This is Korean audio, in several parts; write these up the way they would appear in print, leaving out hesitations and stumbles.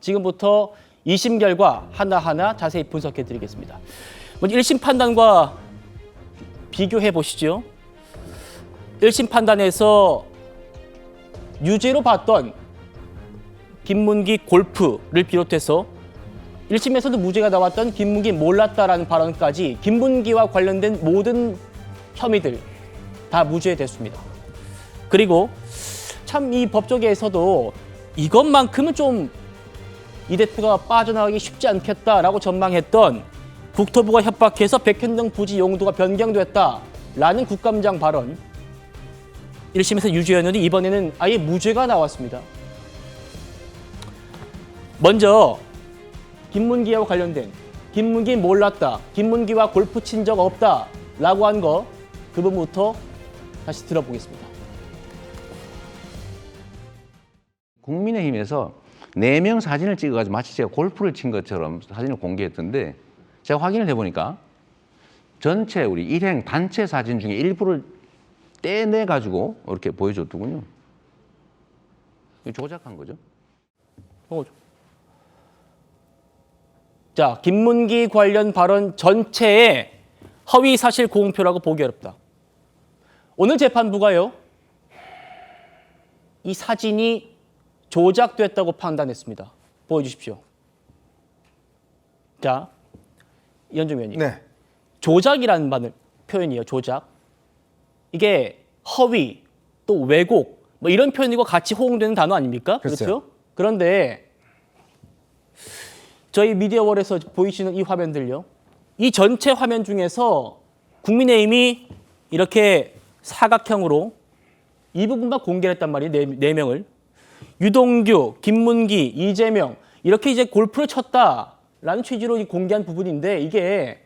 지금부터 2심 결과 하나하나 자세히 분석해 드리겠습니다. 먼저 1심 판단과 비교해 보시죠. 1심 판단에서 유죄로 봤던 김문기 골프를 비롯해서 1심에서도 무죄가 나왔던 김문기 몰랐다라는 발언까지 김문기와 관련된 모든 혐의들 다 무죄됐습니다. 그리고 참 이 법조계에서도 이것만큼은 좀 이 대표가 빠져나가기 쉽지 않겠다라고 전망했던 국토부가 협박해서 백현동 부지 용도가 변경됐다라는 국감장 발언 1심에서 유죄였는데 이번에는 아예 무죄가 나왔습니다. 먼저 김문기와 관련된 김문기 몰랐다, 김문기와 골프 친 적 없다라고 한 거 그 부분부터 다시 들어보겠습니다. 국민의힘에서 4명 사진을 찍어가지고 마치 제가 골프를 친 것처럼 사진을 공개했던데 제가 확인을 해보니까 전체 우리 일행 단체 사진 중에 일부를 떼내가지고 이렇게 보여줬더군요. 조작한 거죠. 자, 김문기 관련 발언 전체에 허위 사실 공표라고 보기 어렵다. 오늘 재판부가요, 이 사진이 조작됐다고 판단했습니다. 보여주십시오. 자, 이현종 의원님. 네. 조작이라는 표현이에요. 조작. 이게 허위, 또 왜곡, 뭐 이런 표현이고 같이 호응되는 단어 아닙니까? 글쎄요. 그렇죠? 그런데 저희 미디어월에서 보이시는 이 화면들요. 이 전체 화면 중에서 국민의힘이 이렇게 사각형으로 이 부분만 공개를 했단 말이에요. 네 명을. 유동규, 김문기, 이재명 이렇게 이제 골프를 쳤다라는 취지로 공개한 부분인데 이게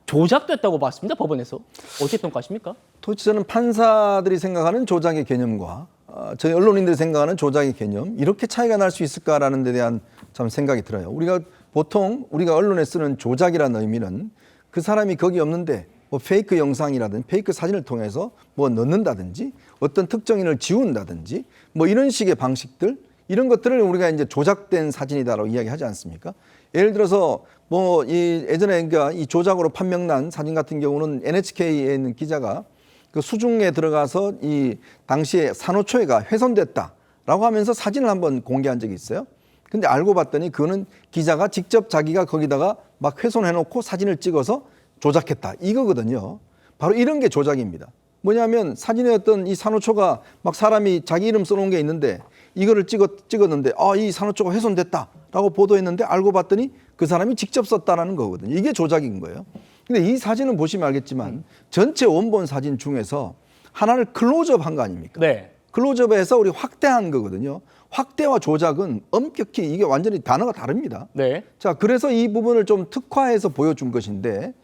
조작됐다고 봤습니다. 법원에서. 어떻게 평가하십니까? 도대체 저는 판사들이 생각하는 조작의 개념과 저희 언론인들이 생각하는 조작의 개념 이렇게 차이가 날 수 있을까라는 데 대한 참 생각이 들어요. 우리가 언론에 쓰는 조작이라는 의미는 그 사람이 거기 없는데 뭐 페이크 영상이라든지 페이크 사진을 통해서 뭐 넣는다든지 어떤 특정인을 지운다든지 뭐 이런 식의 방식들 이런 것들을 우리가 이제 조작된 사진이다라고 이야기하지 않습니까? 예를 들어서 뭐 이 예전에 그러니까 이 조작으로 판명난 사진 같은 경우는 NHK에 있는 기자가 그 수중에 들어가서 이 당시에 산호초회가 훼손됐다라고 하면서 사진을 한번 공개한 적이 있어요. 근데 알고 봤더니 그거는 기자가 직접 자기가 거기다가 막 훼손해놓고 사진을 찍어서 조작했다 이거거든요. 바로 이런 게 조작입니다. 뭐냐면 사진에 어떤 이 산호초가 막 사람이 자기 이름 써놓은 게 있는데 이거를 찍었는데 이 산호초가 훼손됐다라고 보도했는데 알고 봤더니 그 사람이 직접 썼다라는 거거든요. 이게 조작인 거예요. 근데 이 사진은 보시면 알겠지만 전체 원본 사진 중에서 하나를 클로즈업 한 거 아닙니까? 네. 클로즈업해서 우리 확대한 거거든요. 확대와 조작은 엄격히 이게 완전히 단어가 다릅니다. 네. 자, 그래서 이 부분을 좀 특화해서 보여준 것인데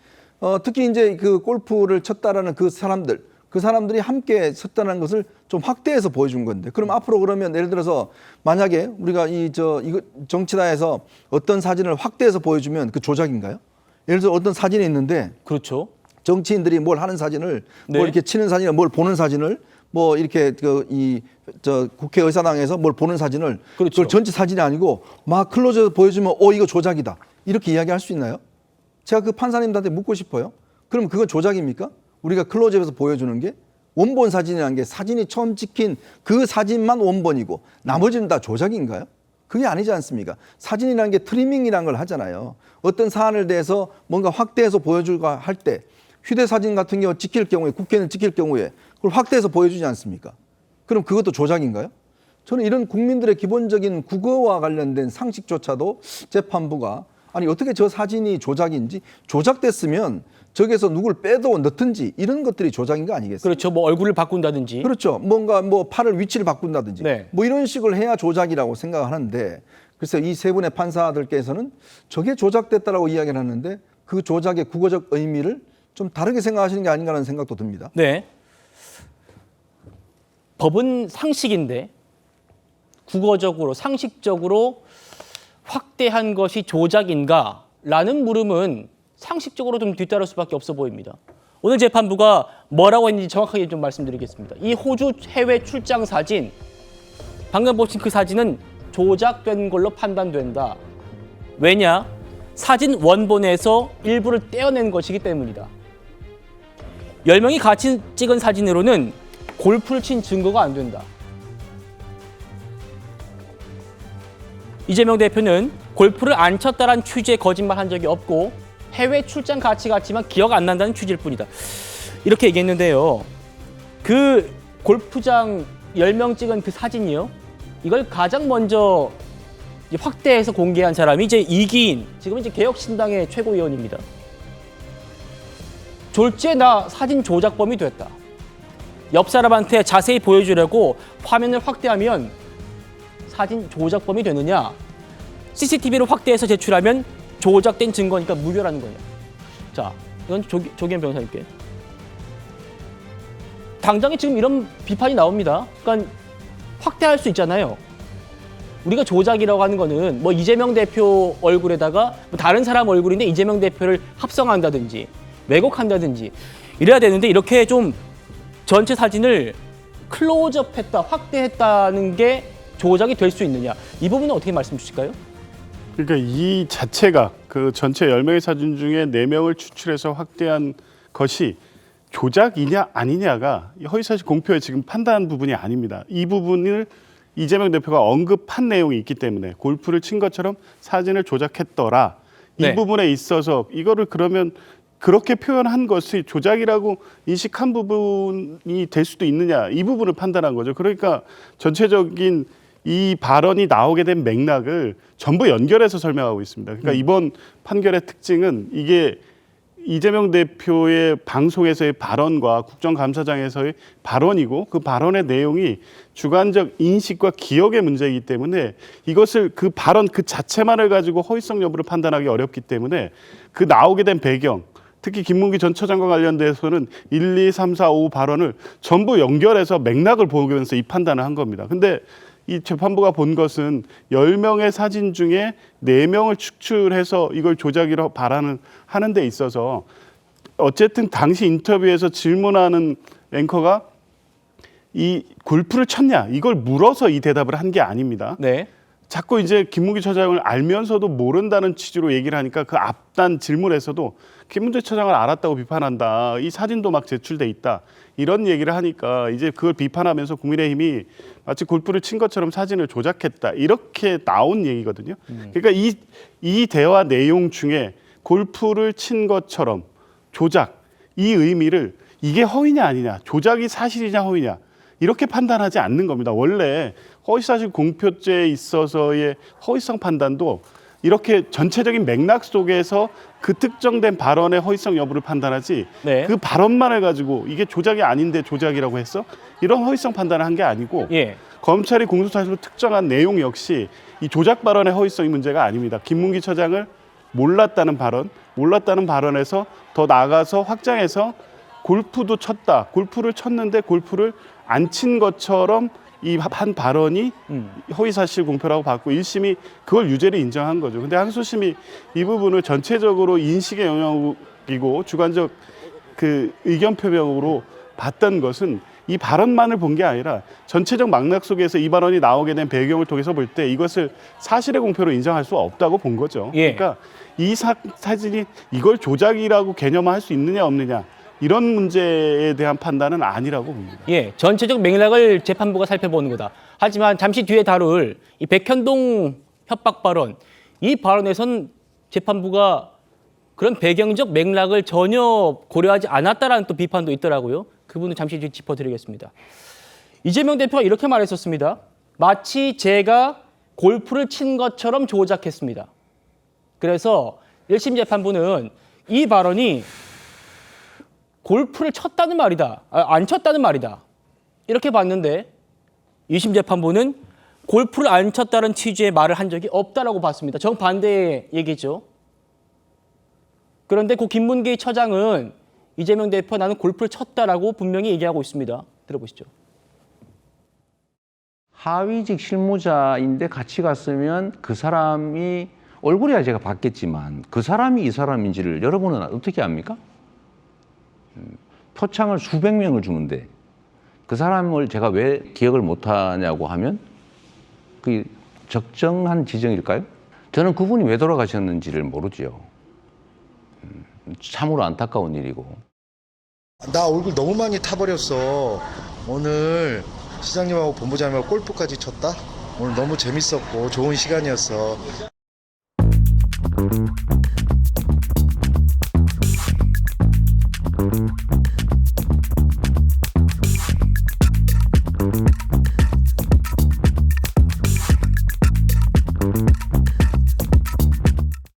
특히 이제 그 골프를 쳤다라는 그 사람들이 함께 쳤다는 것을 좀 확대해서 보여준 건데 그럼 앞으로 그러면 예를 들어서 만약에 우리가 이거 정치다에서 어떤 사진을 확대해서 보여주면 그 조작인가요? 예를 들어 어떤 사진이 있는데 그렇죠. 정치인들이 뭘 하는 사진을 네. 뭐 이렇게 치는 사진을 뭘 보는 사진을 뭐 이렇게 국회의사당에서 뭘 보는 사진을 그렇죠. 그걸 전체 사진이 아니고 막 클로즈해서 보여주면 이거 조작이다 이렇게 이야기할 수 있나요? 제가 그 판사님들한테 묻고 싶어요. 그럼 그건 조작입니까? 우리가 클로즈업에서 보여주는 게 원본 사진이라는 게 사진이 처음 찍힌 그 사진만 원본이고 나머지는 다 조작인가요? 그게 아니지 않습니까? 사진이라는 게 트리밍이라는 걸 하잖아요. 어떤 사안을 대해서 뭔가 확대해서 보여줄까 할 때 휴대사진 같은 경우 찍힐 경우에 국회는 찍힐 경우에 그걸 확대해서 보여주지 않습니까? 그럼 그것도 조작인가요? 저는 이런 국민들의 기본적인 국어와 관련된 상식조차도 재판부가 아니 어떻게 저 사진이 조작인지 조작됐으면 저기서 누굴 빼도 넣든지 이런 것들이 조작인 거 아니겠어요? 그렇죠. 뭐 얼굴을 바꾼다든지. 그렇죠. 뭔가 뭐 팔을 위치를 바꾼다든지 네. 뭐 이런 식을 해야 조작이라고 생각하는데 글쎄 이 세 분의 판사들께서는 저게 조작됐다라고 이야기를 하는데 그 조작의 국어적 의미를 좀 다르게 생각하시는 게 아닌가라는 생각도 듭니다. 네. 법은 상식인데 국어적으로 상식적으로 확대한 것이 조작인가라는 물음은 상식적으로 좀 뒤따를 수밖에 없어 보입니다. 오늘 재판부가 뭐라고 했는지 정확하게 좀 말씀드리겠습니다. 이 호주 해외 출장 사진, 방금 보신 그 사진은 조작된 걸로 판단된다. 왜냐? 사진 원본에서 일부를 떼어낸 것이기 때문이다. 10명이 같이 찍은 사진으로는 골프를 친 증거가 안 된다. 이재명 대표는 골프를 안 쳤다란 취지의 거짓말 한 적이 없고 해외 출장 같이 갔지만 기억 안 난다는 취지일 뿐이다. 이렇게 얘기했는데요. 그 골프장 10명 찍은 그 사진이요. 이걸 가장 먼저 확대해서 공개한 사람이 이제 이기인, 지금 이제 개혁신당의 최고위원입니다. 졸지에 나 사진 조작범이 됐다. 옆 사람한테 자세히 보여주려고 화면을 확대하면 사진 조작범이 되느냐? CCTV를 확대해서 제출하면 조작된 증거니까 무효라는 거냐? 자, 이건 조기현 변호사님께. 당장에 지금 이런 비판이 나옵니다. 그러니까 확대할 수 있잖아요. 우리가 조작이라고 하는 거는 뭐 이재명 대표 얼굴에다가 뭐 다른 사람 얼굴인데 이재명 대표를 합성한다든지 왜곡한다든지 이래야 되는데 이렇게 좀 전체 사진을 클로즈업했다, 확대했다는 게 조작이 될 수 있느냐? 이 부분은 어떻게 말씀 주실까요? 그러니까 이 자체가 그 전체 10명의 사진 중에 4명을 추출해서 확대한 것이 조작이냐 아니냐가 허위사실 공표의 지금 판단 부분이 아닙니다. 이 부분을 이재명 대표가 언급한 내용이 있기 때문에 골프를 친 것처럼 사진을 조작했더라. 이 네. 부분에 있어서 이거를 그러면 그렇게 표현한 것이 조작이라고 인식한 부분이 될 수도 있느냐, 이 부분을 판단한 거죠. 그러니까 전체적인 이 발언이 나오게 된 맥락을 전부 연결해서 설명하고 있습니다. 그러니까 이번 판결의 특징은 이게 이재명 대표의 방송에서의 발언과 국정감사장에서의 발언이고 그 발언의 내용이 주관적 인식과 기억의 문제이기 때문에 이것을 그 발언 그 자체만을 가지고 허위성 여부를 판단하기 어렵기 때문에 그 나오게 된 배경, 특히 김문기 전 처장과 관련돼서는 1, 2, 3, 4, 5 발언을 전부 연결해서 맥락을 보면서 이 판단을 한 겁니다. 근데 이 재판부가 본 것은 10명의 사진 중에 4명을 추출해서 이걸 조작이라고 하는 데 있어서 어쨌든 당시 인터뷰에서 질문하는 앵커가 이 골프를 쳤냐 이걸 물어서 이 대답을 한 게 아닙니다. 네. 자꾸 이제 김문기 처장을 알면서도 모른다는 취지로 얘기를 하니까 그 앞단 질문에서도 김문기 처장을 알았다고 비판한다. 이 사진도 막 제출돼 있다. 이런 얘기를 하니까 이제 그걸 비판하면서 국민의힘이 마치 골프를 친 것처럼 사진을 조작했다. 이렇게 나온 얘기거든요. 그러니까 이 대화 내용 중에 골프를 친 것처럼 조작, 이 의미를 이게 허위냐 아니냐, 조작이 사실이냐 허위냐 이렇게 판단하지 않는 겁니다. 원래 허위사실 공표죄에 있어서의 허위성 판단도 이렇게 전체적인 맥락 속에서 그 특정된 발언의 허위성 여부를 판단하지 네. 그 발언만을 가지고 이게 조작이 아닌데 조작이라고 했어? 이런 허위성 판단을 한 게 아니고 예. 검찰이 공소사실로 특정한 내용 역시 이 조작 발언의 허위성이 문제가 아닙니다. 김문기 처장을 몰랐다는 발언에서 더 나아가서 확장해서 골프도 쳤다. 골프를 쳤는데 골프를 안 친 것처럼 이 한 발언이 허위사실 공표라고 봤고 1심이 그걸 유죄를 인정한 거죠. 근데 항소심이 이 부분을 전체적으로 인식의 영역이고 주관적 그 의견 표명으로 봤던 것은 이 발언만을 본 게 아니라 전체적 맥락 속에서 이 발언이 나오게 된 배경을 통해서 볼 때 이것을 사실의 공표로 인정할 수 없다고 본 거죠. 예. 그러니까 이 사진이 이걸 조작이라고 개념화할 수 있느냐 없느냐 이런 문제에 대한 판단은 아니라고 봅니다. 예, 전체적 맥락을 재판부가 살펴보는 거다. 하지만 잠시 뒤에 다룰 이 백현동 협박 발언, 이 발언에선 재판부가 그런 배경적 맥락을 전혀 고려하지 않았다라는 또 비판도 있더라고요. 그 부분은 잠시 뒤에 짚어드리겠습니다. 이재명 대표가 이렇게 말했었습니다. 마치 제가 골프를 친 것처럼 조작했습니다. 그래서 1심 재판부는 이 발언이 골프를 쳤다는 말이다. 안 쳤다는 말이다. 이렇게 봤는데 2심 재판부는 골프를 안 쳤다는 취지의 말을 한 적이 없다라고 봤습니다. 정반대의 얘기죠. 그런데 그 김문기 처장은 이재명 대표 나는 골프를 쳤다라고 분명히 얘기하고 있습니다. 들어보시죠. 하위직 실무자인데 같이 갔으면 그 사람이 얼굴이야 제가 봤겠지만 그 사람이 이 사람인지를 여러분은 어떻게 압니까? 표창을 수백 명을 주는데 그 사람을 제가 왜 기억을 못하냐고 하면 그 적정한 지정일까요? 저는 그분이 왜 돌아가셨는지를 모르죠. 참으로 안타까운 일이고. 나 얼굴 너무 많이 타버렸어. 오늘 시장님하고 본부장님하고 골프까지 쳤다. 오늘 너무 재밌었고 좋은 시간이었어.